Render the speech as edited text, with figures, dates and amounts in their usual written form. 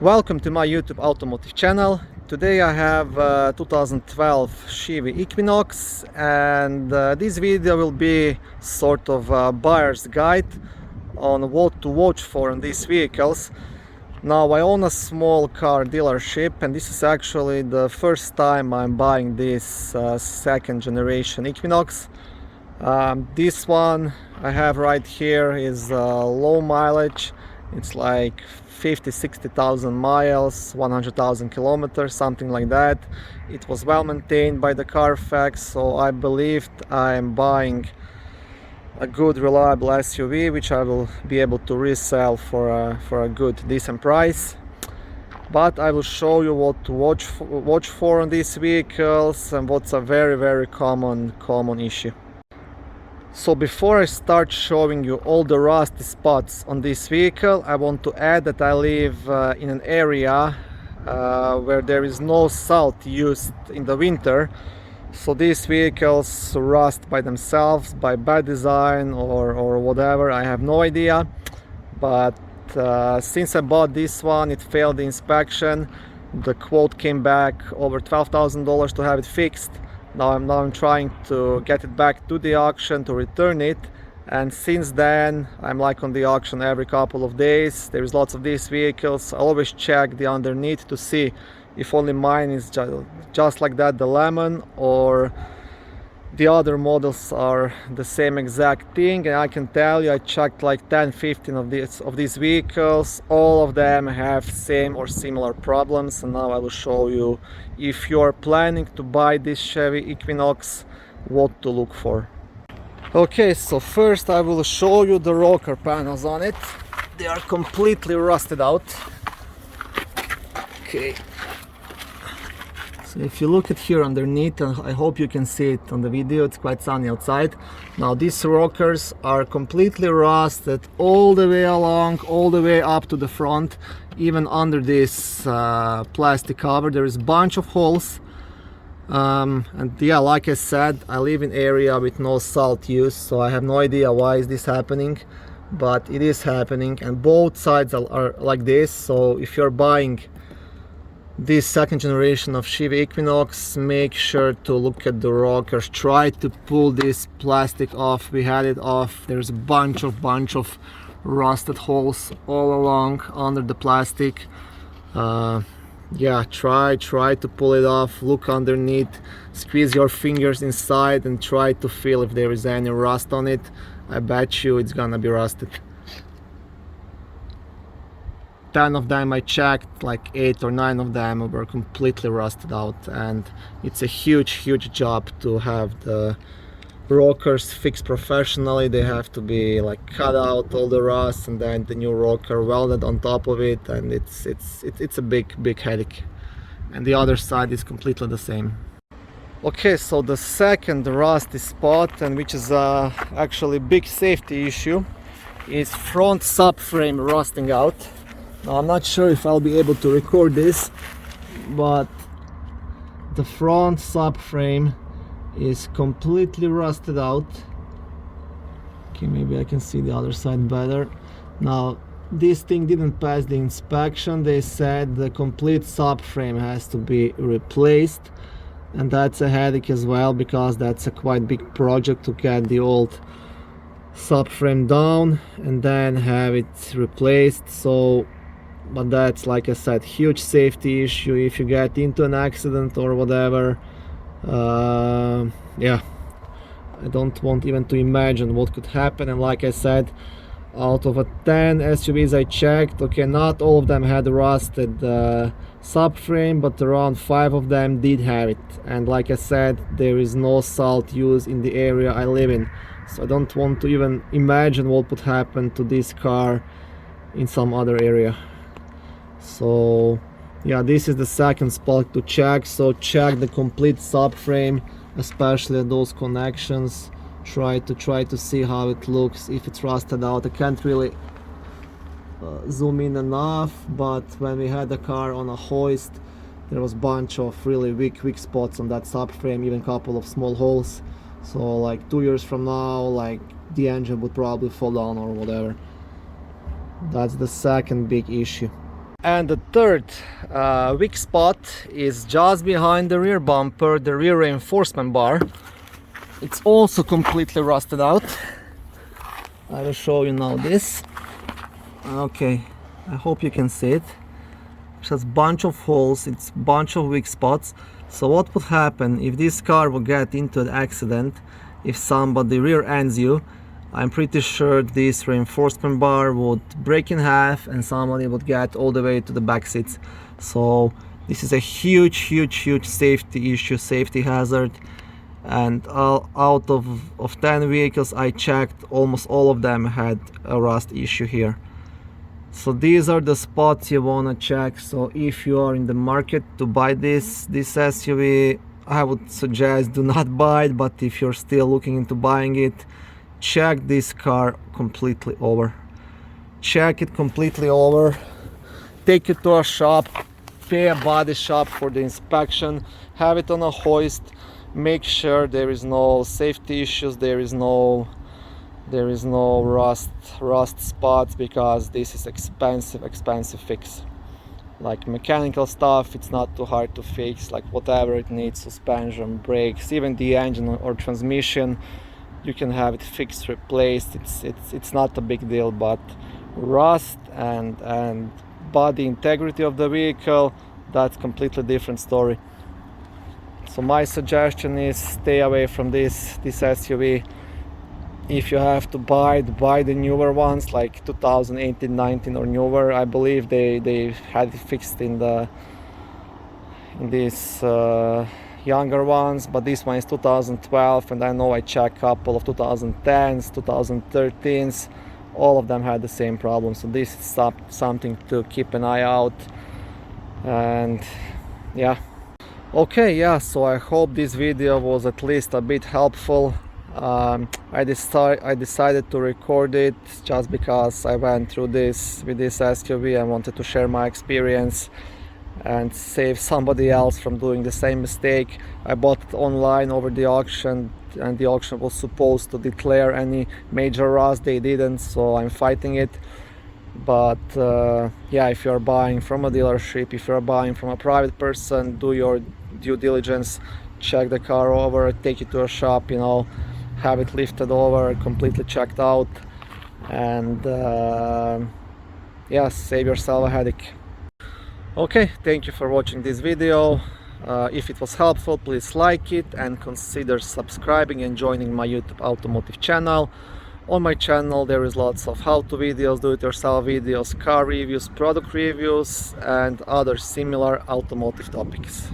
Welcome to my YouTube automotive channel. Today I have 2012 Chevy Equinox, and this video will be sort of a buyer's guide on what to watch for in these vehicles. Now, I own a small car dealership, and this is actually the first time I'm buying this second generation Equinox. This one I have right here is low mileage. It's like 50-60,000 miles, 100,000 kilometers, something like that. It was well maintained by the Carfax, so I believed I'm buying a good reliable SUV which I will be able to resell for a good decent price. But I will show you what to watch for on these vehicles and what's a very common issue. So before I start showing you all the rusty spots on this vehicle, I want to add that I live in an area where there is no salt used in the winter. So these vehicles rust by themselves, by bad design or whatever, I have no idea. But since I bought this one, it failed the inspection. The quote came back over $12,000 to have it fixed. Now I'm trying to get it back to the auction to return it, and since then I'm like on the auction every couple of days. There is lots of these vehicles. I always check the underneath to see if only mine is just like that, the lemon, or the other models are the same exact thing. And I can tell you, I checked like 10-15 of these vehicles. All of them have same or similar problems, and now I will show you, if you're planning to buy this Chevy Equinox, what to look for. Okay, so first I will show you the rocker panels on it. They are completely rusted out. Okay, so if you look at here underneath, I hope you can see it on the video, it's quite sunny outside. Now these rockers are completely rusted all the way along, all the way up to the front. Even under this plastic cover there is a bunch of holes. And yeah, like I said, I live in an area with no salt use, so I have no idea why is this happening, but it is happening, and both sides are like this. So if you're buying this second generation of Chevy Equinox, make sure to look at the rockers. Try to pull this plastic off. We had it off. There's a bunch of rusted holes all along under the plastic. Yeah, try to pull it off. Look underneath, squeeze your fingers inside and try to feel if there is any rust on it. I bet you it's gonna be rusted. 10 of them I checked, like 8 or 9 of them were completely rusted out, and it's a huge job to have the rockers fixed professionally. They have to be like cut out all the rust, and then the new rocker welded on top of it, and it's a big headache. And the other side is completely the same. Okay, so the second rusty spot, and which is actually a big safety issue, is front subframe rusting out. Now, I'm not sure if I'll be able to record this, but the front subframe is completely rusted out. Okay, maybe I can see the other side better. Now, this thing didn't pass the inspection. They said the complete subframe has to be replaced, and that's a headache as well, because that's a quite big project to get the old subframe down and then have it replaced. So, but that's, like I said, huge safety issue if you get into an accident or whatever. Yeah, I don't want even to imagine what could happen. And like I said, out of 10 SUVs I checked, okay, not all of them had rusted subframe, but around 5 of them did have it. And like I said, there is no salt use in the area I live in, so I don't want to even imagine what would happen to this car in some other area. So yeah, this is the second spot to check. So check the complete subframe, especially those connections. Try to see how it looks, if it's rusted out. I can't really zoom in enough, but when we had the car on a hoist, there was a bunch of really weak spots on that subframe, even a couple of small holes. So like 2 years from now, like the engine would probably fall down or whatever. That's the second big issue. And the third weak spot is just behind the rear bumper, the rear reinforcement bar. It's also completely rusted out. I will show you now this. Okay, I hope you can see it. It has a bunch of holes, it's a bunch of weak spots. So what would happen if this car would get into an accident, if somebody rear ends you? I'm pretty sure this reinforcement bar would break in half and somebody would get all the way to the back seats. So this is a huge safety issue, safety hazard. And out of 10 vehicles I checked, almost all of them had a rust issue here. So these are the spots you want to check. So if you are in the market to buy this SUV, I would suggest do not buy it, but if you're still looking into buying it, check this car completely over. Check it completely over. Take it to a shop, pay a body shop for the inspection, have it on a hoist. Make sure there is no safety issues, there is no rust spots, because this is expensive fix. Like mechanical stuff, it's not too hard to fix, like whatever it needs, suspension, brakes, even the engine or transmission, you can have it fixed, replaced. It's not a big deal. But rust and body integrity of the vehicle, that's completely different story. So my suggestion is stay away from this SUV. If you have to buy the newer ones, like 2018, 19 or newer. I believe they had it fixed in these younger ones, but this one is 2012, and I know I checked a couple of 2010s, 2013s. All of them had the same problem. So this is something to keep an eye out. And yeah. Okay, yeah, so I hope this video was at least a bit helpful. I decided to record it just because I went through this with this SUV. I wanted to share my experience and save somebody else from doing the same mistake. I bought it online over the auction, and the auction was supposed to declare any major rust. They didn't, so I'm fighting it. But yeah, if you're buying from a dealership, if you're buying from a private person, do your due diligence, check the car over, take it to a shop, you know, have it lifted over, completely checked out, and yeah, save yourself a headache. Okay, thank you for watching this video. If it was helpful, please like it and consider subscribing and joining my YouTube automotive channel. On my channel there is lots of how-to videos, do-it-yourself videos, car reviews, product reviews and other similar automotive topics.